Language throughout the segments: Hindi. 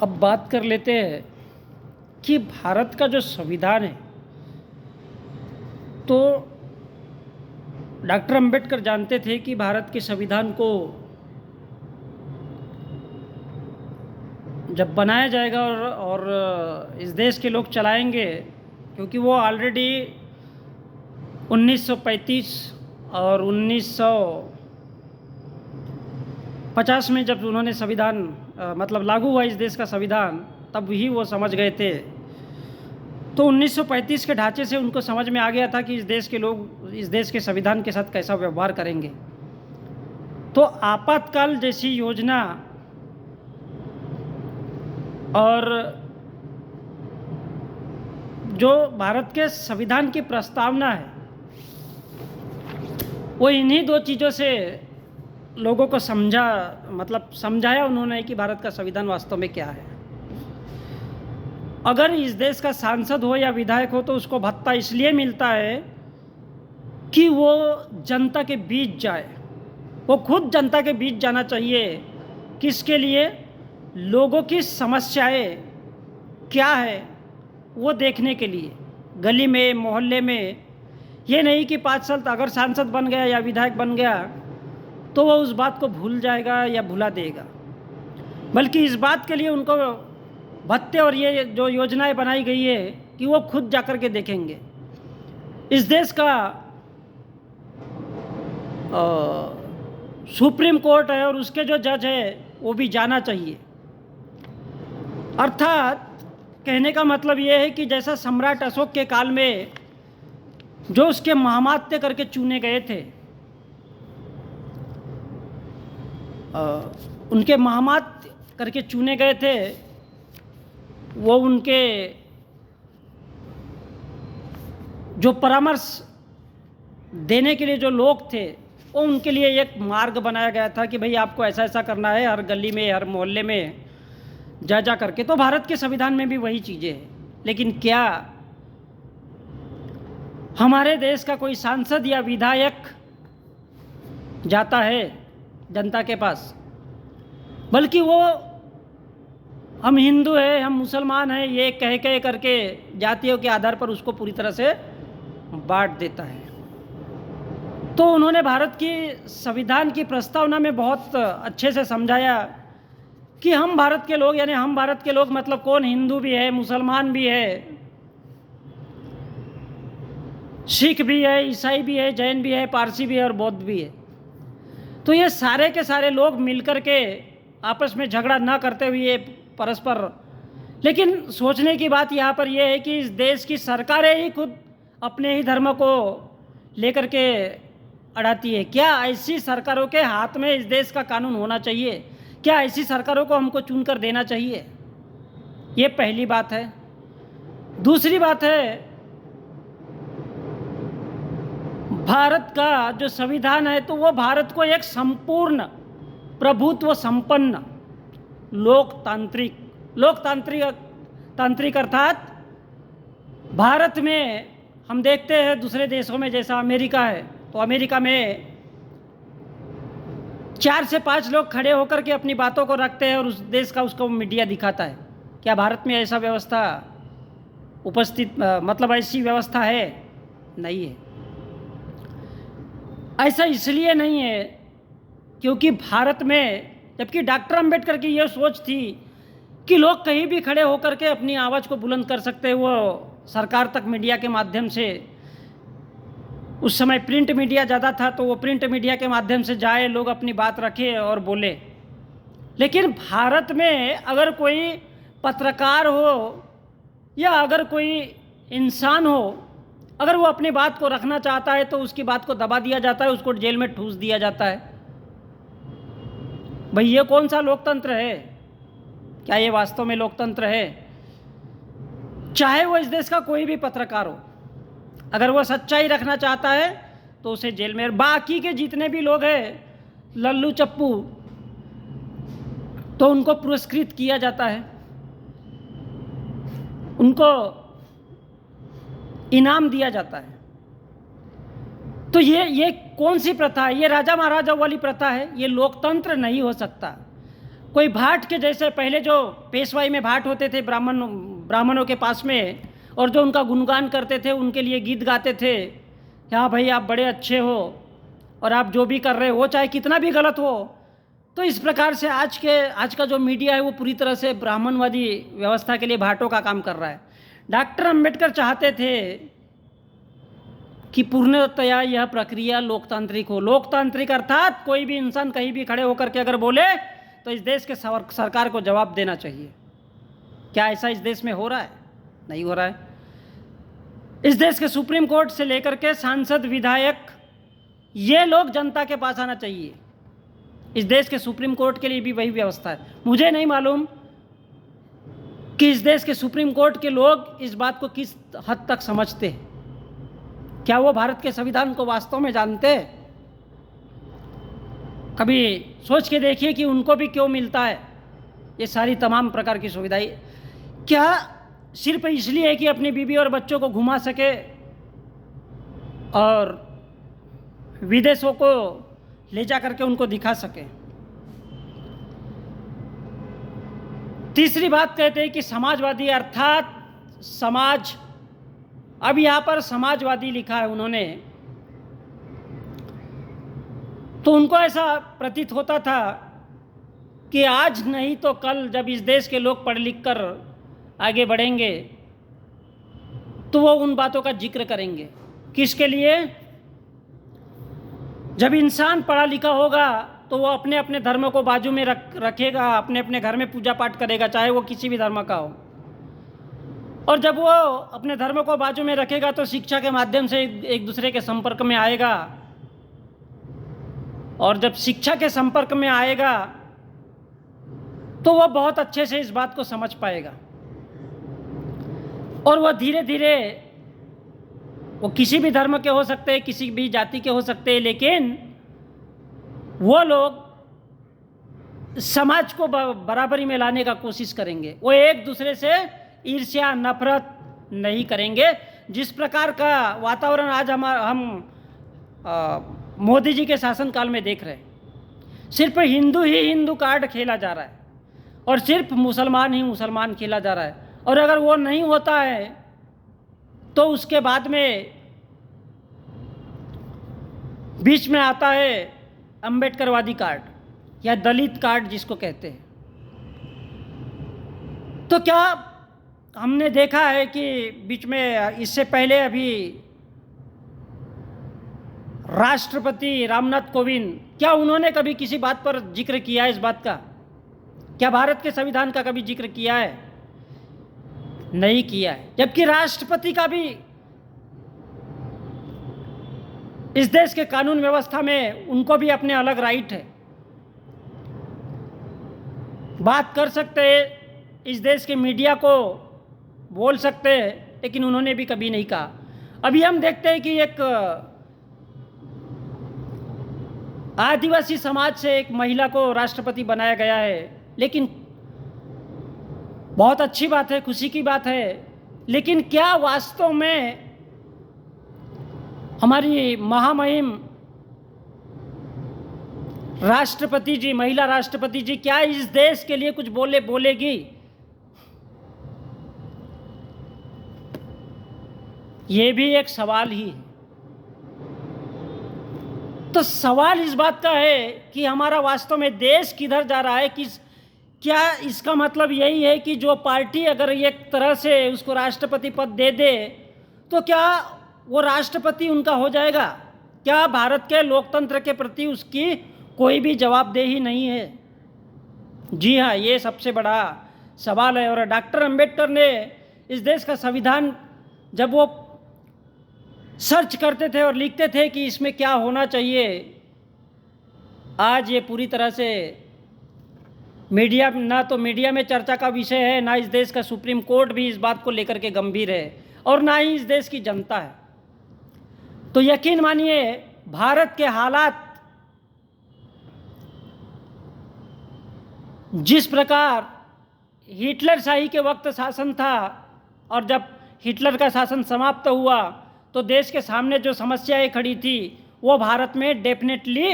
अब बात कर लेते हैं कि भारत का जो संविधान है, तो डॉक्टर अंबेडकर जानते थे कि भारत के संविधान को जब बनाया जाएगा और इस देश के लोग चलाएंगे, क्योंकि वो ऑलरेडी 1935 और 1950 में जब उन्होंने संविधान मतलब लागू हुआ इस देश का संविधान, तब ही वो समझ गए थे। तो 1935 के ढांचे से उनको समझ में आ गया था कि इस देश के लोग इस देश के संविधान के साथ कैसा व्यवहार करेंगे। तो आपातकाल जैसी योजना और जो भारत के संविधान की प्रस्तावना है, वो इन्हीं दो चीज़ों से लोगों को समझाया उन्होंने कि भारत का संविधान वास्तव में क्या है। अगर इस देश का सांसद हो या विधायक हो तो उसको भत्ता इसलिए मिलता है कि वो जनता के बीच जाए, वो खुद जनता के बीच जाना चाहिए। किसके लिए? लोगों की समस्याएं क्या है वो देखने के लिए, गली में मोहल्ले में। ये नहीं कि 5 साल अगर सांसद बन गया या विधायक बन गया तो वो उस बात को भूल जाएगा या भुला देगा, बल्कि इस बात के लिए उनको भत्ते और ये जो योजनाएं बनाई गई है कि वो खुद जाकर के देखेंगे। इस देश का सुप्रीम कोर्ट है और उसके जो जज है वो भी जाना चाहिए। अर्थात कहने का मतलब ये है कि जैसा सम्राट अशोक के काल में जो उसके महामात्य करके चुने गए थे, उनके महामात्य करके चुने गए थे, वो उनके जो परामर्श देने के लिए जो लोग थे, वो उनके लिए एक मार्ग बनाया गया था कि भाई आपको ऐसा ऐसा करना है, हर गली में हर मोहल्ले में जा करके। तो भारत के संविधान में भी वही चीज़ें हैं। लेकिन क्या हमारे देश का कोई सांसद या विधायक जाता है जनता के पास? बल्कि वो हम हिंदू हैं, हम मुसलमान हैं, ये कह करके जातियों के आधार पर उसको पूरी तरह से बांट देता है। तो उन्होंने भारत की संविधान की प्रस्तावना में बहुत अच्छे से समझाया कि हम भारत के लोग, यानी हम भारत के लोग मतलब कौन? हिंदू भी है, मुसलमान भी है, सिख भी है, ईसाई भी है, जैन भी है, पारसी भी है और बौद्ध भी है। तो ये सारे के सारे लोग मिलकर के आपस में झगड़ा ना करते हुए परस्पर, लेकिन सोचने की बात यहाँ पर यह है कि इस देश की सरकारें ही खुद अपने ही धर्म को लेकर के अड़ाती है। क्या ऐसी सरकारों के हाथ में इस देश का कानून होना चाहिए? क्या ऐसी सरकारों को हमको चुनकर देना चाहिए? ये पहली बात है। दूसरी बात है, भारत का जो संविधान है तो वो भारत को एक संपूर्ण प्रभुत्व संपन्न तांत्रिक अर्थात भारत में हम देखते हैं दूसरे देशों में, जैसा अमेरिका है, तो अमेरिका में 4 से 5 लोग खड़े होकर के अपनी बातों को रखते हैं और उस देश का उसको मीडिया दिखाता है। क्या भारत में ऐसा व्यवस्था ऐसी व्यवस्था है? नहीं है। ऐसा इसलिए नहीं है क्योंकि भारत में, जबकि डॉक्टर अंबेडकर की यह सोच थी कि लोग कहीं भी खड़े होकर के अपनी आवाज़ को बुलंद कर सकते हैं, वो सरकार तक मीडिया के माध्यम से, उस समय प्रिंट मीडिया ज़्यादा था तो वो प्रिंट मीडिया के माध्यम से जाए, लोग अपनी बात रखे और बोले। लेकिन भारत में अगर कोई पत्रकार हो या अगर कोई इंसान हो, अगर वो अपनी बात को रखना चाहता है तो उसकी बात को दबा दिया जाता है, उसको जेल में ठूस दिया जाता है। भाई ये कौन सा लोकतंत्र है? क्या ये वास्तव में लोकतंत्र है? चाहे वो इस देश का कोई भी पत्रकार हो, अगर वो सच्चाई रखना चाहता है तो उसे जेल में, बाकी के जितने भी लोग हैं लल्लू चप्पू, तो उनको पुरस्कृत किया जाता है, उनको इनाम दिया जाता है। तो ये कौन सी प्रथा है? ये राजा महाराजा वाली प्रथा है, ये लोकतंत्र नहीं हो सकता। कोई भाट के जैसे, पहले जो पेशवाई में भाट होते थे ब्राह्मणों के पास में, और जो उनका गुणगान करते थे, उनके लिए गीत गाते थे, हाँ भाई आप बड़े अच्छे हो और आप जो भी कर रहे हो चाहे कितना भी गलत हो। तो इस प्रकार से आज का जो मीडिया है वो पूरी तरह से ब्राह्मणवादी व्यवस्था के लिए भाटों का काम कर रहा है। डॉक्टर अंबेडकर चाहते थे कि पूर्णतया यह प्रक्रिया लोकतांत्रिक हो। लोकतांत्रिक अर्थात कोई भी इंसान कहीं भी खड़े होकर के अगर बोले तो इस देश के सरकार को जवाब देना चाहिए। क्या ऐसा इस देश में हो रहा है? नहीं हो रहा है। इस देश के सुप्रीम कोर्ट से लेकर के सांसद, विधायक, ये लोग जनता के पास आना चाहिए। इस देश के सुप्रीम कोर्ट के लिए भी वही व्यवस्था है। मुझे नहीं मालूम कि इस देश के सुप्रीम कोर्ट के लोग इस बात को किस हद तक समझते हैं। क्या वो भारत के संविधान को वास्तव में जानते हैं? कभी सोच के देखिए कि उनको भी क्यों मिलता है ये सारी तमाम प्रकार की सुविधाएं। क्या सिर्फ इसलिए कि अपनी बीवी और बच्चों को घुमा सके और विदेशों को ले जा करके उनको दिखा सके। तीसरी बात कहते हैं कि समाजवादी अर्थात समाज, अब यहाँ पर समाजवादी लिखा है उन्होंने, तो उनको ऐसा प्रतीत होता था कि आज नहीं तो कल जब इस देश के लोग पढ़ लिख कर आगे बढ़ेंगे तो वो उन बातों का जिक्र करेंगे। किसके लिए? जब इंसान पढ़ा लिखा होगा तो वो अपने अपने धर्म को बाजू में रखेगा, अपने अपने घर में पूजा पाठ करेगा, चाहे वो किसी भी धर्म का हो। और जब वो अपने धर्म को बाजू में रखेगा तो शिक्षा के माध्यम से एक दूसरे के संपर्क में आएगा, और जब शिक्षा के संपर्क में आएगा तो वह बहुत अच्छे से इस बात को समझ पाएगा, और वह धीरे धीरे, वो किसी भी धर्म के हो सकते हैं, किसी भी जाति के हो सकते हैं, लेकिन वो लोग समाज को बराबरी में लाने का कोशिश करेंगे। वो एक दूसरे से ईर्ष्या, नफरत नहीं करेंगे। जिस प्रकार का वातावरण आज हम मोदी जी के शासनकाल में देख रहे हैं, सिर्फ हिंदू ही हिंदू कार्ड खेला जा रहा है और सिर्फ मुसलमान ही मुसलमान खेला जा रहा है। और अगर वो नहीं होता है तो उसके बाद में बीच में आता है अंबेडकरवादी कार्ड या दलित कार्ड जिसको कहते हैं। तो क्या हमने देखा है कि बीच में, इससे पहले अभी राष्ट्रपति रामनाथ कोविंद, क्या उन्होंने कभी किसी बात पर जिक्र किया है? इस बात का क्या भारत के संविधान का कभी जिक्र किया है? नहीं किया है। जबकि राष्ट्रपति का भी इस देश के कानून व्यवस्था में उनको भी अपने अलग राइट है, बात कर सकते हैं, इस देश के मीडिया को बोल सकते हैं, लेकिन उन्होंने भी कभी नहीं कहा। अभी हम देखते हैं कि एक आदिवासी समाज से एक महिला को राष्ट्रपति बनाया गया है, लेकिन बहुत अच्छी बात है, खुशी की बात है, लेकिन क्या वास्तव में हमारी महामहिम राष्ट्रपति जी, महिला राष्ट्रपति जी, क्या इस देश के लिए कुछ बोलेगी? ये भी एक सवाल ही है। तो सवाल इस बात का है कि हमारा वास्तव में देश किधर जा रहा है? क्या इसका मतलब यही है कि जो पार्टी अगर एक तरह से उसको राष्ट्रपति पद दे दे तो क्या वो राष्ट्रपति उनका हो जाएगा? क्या भारत के लोकतंत्र के प्रति उसकी कोई भी जवाबदेही नहीं है? जी हाँ, ये सबसे बड़ा सवाल है। और डॉक्टर अंबेडकर ने इस देश का संविधान जब वो सर्च करते थे और लिखते थे कि इसमें क्या होना चाहिए, आज ये पूरी तरह से मीडिया, ना तो मीडिया में चर्चा का विषय है, ना इस देश का सुप्रीम कोर्ट भी इस बात को लेकर के गंभीर है, और ना ही इस देश की जनता है। तो यकीन मानिए, भारत के हालात जिस प्रकार हिटलर शाही के वक्त शासन था, और जब हिटलर का शासन समाप्त हुआ तो देश के सामने जो समस्याएं खड़ी थी वो भारत में डेफिनेटली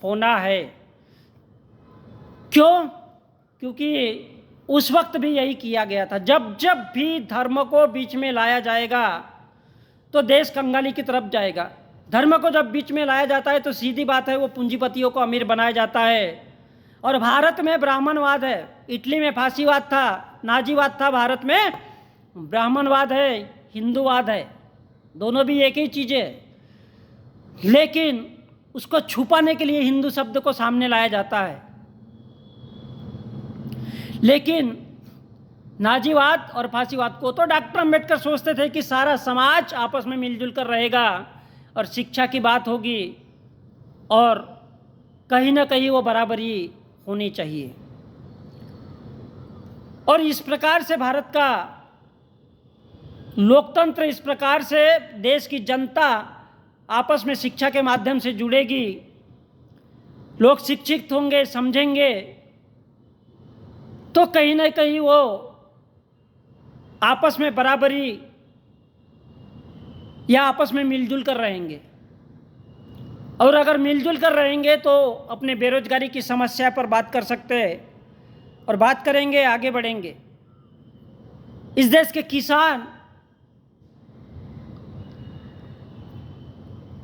होना है। क्यों? क्योंकि उस वक्त भी यही किया गया था। जब जब भी धर्म को बीच में लाया जाएगा तो देश कंगाली की तरफ जाएगा। धर्म को जब बीच में लाया जाता है तो सीधी बात है वो पूंजीपतियों को अमीर बनाया जाता है। और भारत में ब्राह्मणवाद है, इटली में फांसीवाद था, नाजीवाद था, भारत में ब्राह्मणवाद है, हिंदूवाद है, दोनों भी एक ही चीज़ है। लेकिन उसको छुपाने के लिए हिंदू शब्द को सामने लाया जाता है। लेकिन नाजीवाद और फांसीवाद को तो डॉक्टर अंबेडकर सोचते थे कि सारा समाज आपस में मिलजुल कर रहेगा और शिक्षा की बात होगी और कहीं ना कहीं वो बराबरी होनी चाहिए। और इस प्रकार से भारत का लोकतंत्र, इस प्रकार से देश की जनता आपस में शिक्षा के माध्यम से जुड़ेगी, लोग शिक्षित होंगे, समझेंगे, तो कहीं ना कहीं वो आपस में बराबरी या आपस में मिलजुल कर रहेंगे। और अगर मिलजुल कर रहेंगे तो अपने बेरोजगारी की समस्या पर बात कर सकते हैं और बात करेंगे, आगे बढ़ेंगे। इस देश के किसान,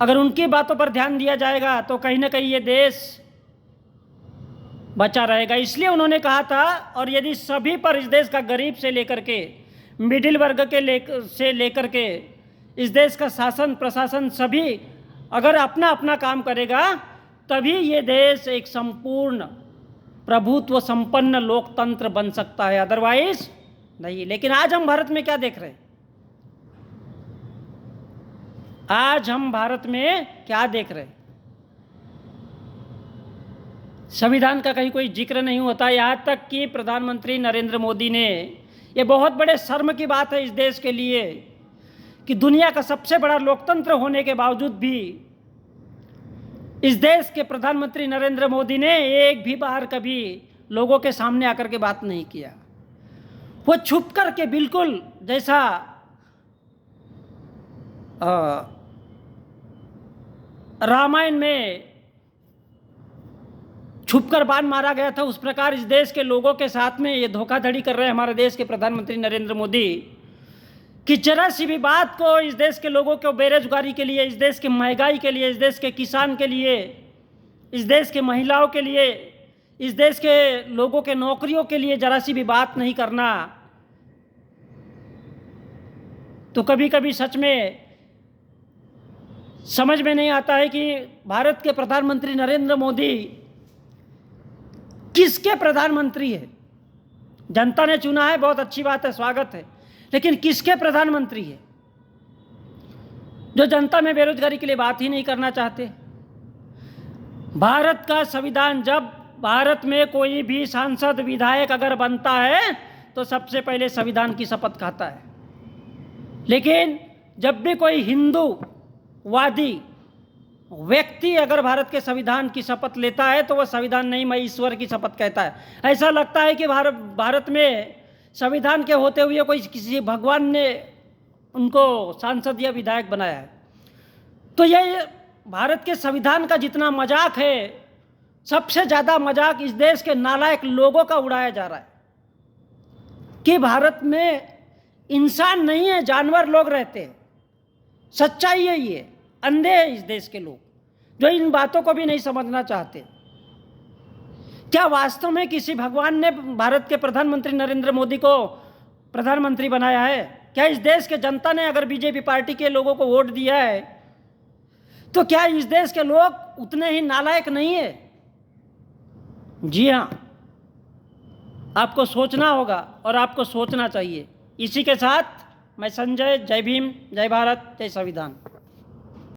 अगर उनकी बातों पर ध्यान दिया जाएगा तो कहीं ना कहीं ये देश बचा रहेगा। इसलिए उन्होंने कहा था, और यदि सभी पर, इस देश का गरीब से लेकर के मिडिल वर्ग के लेकर के इस देश का शासन प्रशासन सभी अगर अपना अपना काम करेगा तभी ये देश एक संपूर्ण प्रभुत्व संपन्न लोकतंत्र बन सकता है, अदरवाइज नहीं। लेकिन आज हम भारत में क्या देख रहे हैं? आज हम भारत में क्या देख रहे हैं? संविधान का कहीं कोई जिक्र नहीं होता। यहाँ तक कि प्रधानमंत्री नरेंद्र मोदी ने, ये बहुत बड़े शर्म की बात है इस देश के लिए कि दुनिया का सबसे बड़ा लोकतंत्र होने के बावजूद भी इस देश के प्रधानमंत्री नरेंद्र मोदी ने एक भी बार कभी लोगों के सामने आकर के बात नहीं किया। वो छुप कर के, बिल्कुल जैसा रामायण में छुपकर बाण मारा गया था, उस प्रकार इस देश के लोगों के साथ में ये धोखाधड़ी कर रहे हैं हमारे देश के प्रधानमंत्री नरेंद्र मोदी कि जरा सी भी बात को इस देश के लोगों को बेरोजगारी के लिए, इस देश की महंगाई के लिए, इस देश के किसान के लिए, इस देश के महिलाओं के लिए, इस देश के लोगों के नौकरियों के लिए जरा सी भी बात नहीं करना। तो कभी कभी सच में समझ में नहीं आता है कि भारत के प्रधानमंत्री नरेंद्र मोदी किसके प्रधानमंत्री है। जनता ने चुना है, बहुत अच्छी बात है, स्वागत है, लेकिन किसके प्रधानमंत्री है जो जनता में बेरोजगारी के लिए बात ही नहीं करना चाहते। भारत का संविधान, जब भारत में कोई भी सांसद विधायक अगर बनता है तो सबसे पहले संविधान की शपथ खाता है। लेकिन जब भी कोई हिंदूवादी व्यक्ति अगर भारत के संविधान की शपथ लेता है तो वह संविधान नहीं, मैं ईश्वर की शपथ कहता है। ऐसा लगता है कि भारत में संविधान के होते हुए कोई किसी भगवान ने उनको सांसद या विधायक बनाया है। तो ये भारत के संविधान का जितना मजाक है, सबसे ज़्यादा मजाक इस देश के नालायक लोगों का उड़ाया जा रहा है कि भारत में इंसान नहीं है, जानवर लोग रहते हैं। सच्चाई है ये। अंधे हैं इस देश के लोग जो इन बातों को भी नहीं समझना चाहते। क्या वास्तव में किसी भगवान ने भारत के प्रधानमंत्री नरेंद्र मोदी को प्रधानमंत्री बनाया है? क्या इस देश के जनता ने अगर बीजेपी पार्टी के लोगों को वोट दिया है तो क्या इस देश के लोग उतने ही नालायक नहीं है? जी हाँ, आपको सोचना होगा और आपको सोचना चाहिए। इसी के साथ मैं संजय, जय भीम, जय भारत, जय संविधान।